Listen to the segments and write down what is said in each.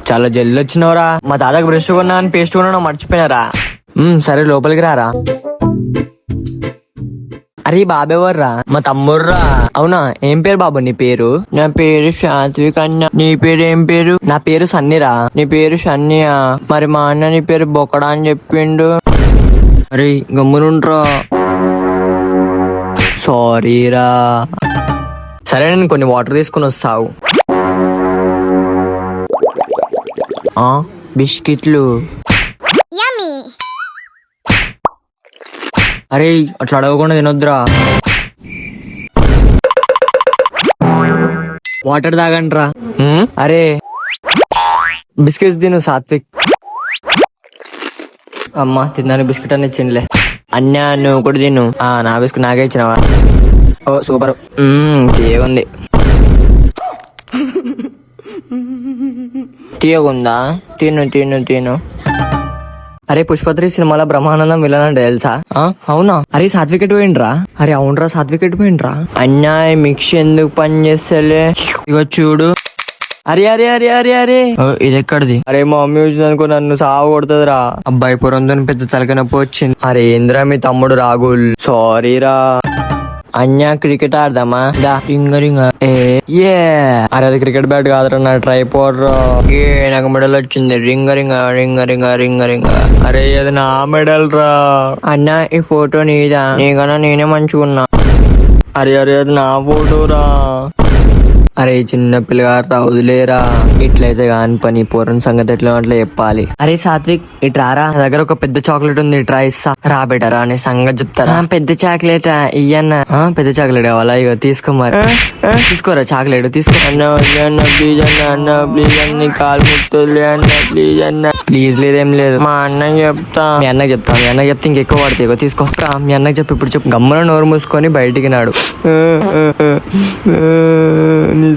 చాలా జల్ది వచ్చినవరా. మా తాతకు బ్రష్ కొన్నా అని పేస్ట్ కొన్నా మర్చిపోయినారా. సరే లోపలికి రారా. అరే బాబెవర్రా? మా తమ్ముర్రా. అవునా, ఏం పేరు బాబు నీ పేరు? నా పేరు సాత్విక్ అన్న. నీ పేరు ఏం పేరు? నా పేరు సన్నీరా. నీ పేరు సన్నియా? మరి మా అన్న నీ పేరు బొక్కడా అని చెప్పిండు. అరే గమ్మునుండ్రా. సారీరా. సరే నేను కొన్ని వాటర్ తీసుకుని వస్తావు. బిస్కెట్లు. అరే అట్లా అడగకుండా తినొద్దురా. వాటర్ తాగండ్రా. అరే బిస్కెట్స్ తిను సాత్విక్. అమ్మా తిన్నాను, బిస్కెట్ అని ఇచ్చిందిలే. అన్నా నువ్వు కూడా తిను. నా బిస్కెట్ నాకే ఇచ్చినవా? ఓ సూపర్, తీయగుంది. తీయగుందా? తిను తిను తిను. అరే పుష్ప3 సినిమాలో బ్రహ్మానందం విలన్ అంటే తెలుసా? అవునా? అరే సర్టిఫికెట్ పోయిండ్రా. అరే అవునరా సర్టిఫికెట్ పోయిండ్రా. అన్నా మిక్స్ ఎందుకు పని చేస్తలే? ఇగో చూడు. అరే అరే అరే అరే అరే ఇది ఎక్కడిది? అరే మా మమ్మీ వచ్చింది అనుకో నన్ను సాగు కొడుతుందిరా. అబ్బాయి పురంతో పెద్ద తలకనొప్పి వచ్చింది. అరే ఏంద్రా మీ తమ్ముడు రాగుల్. సారీరా. అన్నా క్రికెట్ ఆడదామా? దా రింగ రింగ. అరే అది క్రికెట్ బ్యాట్ కాదురా, నా ట్రైపాడ్ రా. నాకు మెడల్ వచ్చింది. రింగ రింగ రింగ రింగ రింగ రింగ. అరే అది నా మెడల్ రా. అన్నా ఈ ఫోటో నీదా? నీకన్నా నేనే మంచిగున్నా. అరే అరే అది నా ఫోటో రా. అరే చిన్న పిల్లగారు వదిలేరా. ఇట్లయితే కాని పని, పూర్వం సంగతి ఎట్లా అట్లా చెప్పాలి. అరే సాత్విక్ ఇట్రారా, నా దగ్గర ఒక పెద్ద చాక్లెట్ ఉంది, ట్రై ఇస్తా రా బెటరా అనే సంగతి చెప్తారా. పెద్ద చాక్లెట్ ఇయ్యన్నా. పెద్ద చాక్లెట్ కావాలా? ఇక తీసుకో మరి. తీసుకోరా చాక్లెట్ తీసుకో. అన్న అన్న ప్లీజ్ అన్న, అన్న ప్లీజ్ అన్న కాలు ముట్టలే అన్న, ప్లీజ్ అన్న. ప్లీజ్ లేదేం లేదు. మా అన్నకి చెప్తా. మీ అన్నకి చెప్తా. మీ అన్నకి చెప్తే ఇంకెక్కువ పడితే ఇగో తీసుకో. మీ అన్నకి చెప్పి ఇప్పుడు చెప్పు. గమ్మున నోరు మూసుకొని బయటికి నాడు.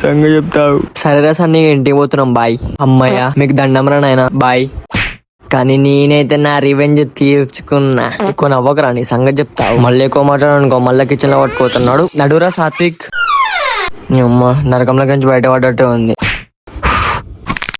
సంగతి చెప్తావు. సరేరా సన్ని ఇంటికి పోతున్నాం. బాయ్. అమ్మయ్య మీకు దండంరా నాయనా. బాయ్. కానీ నేనైతే నా రివెంజ్ తీర్చుకున్నా. ఎక్కువ నవ్వకరా, నీ సంగతి చెప్తావు. మళ్ళీ ఎక్కువ మాట్లాడనుకో మళ్ళీ కిచెన్ లో పట్టుకోతున్నాడు. నడురా సాత్విక్. నీ అమ్మ నరకంలో నుంచి బయట పడ్డట్టే ఉంది.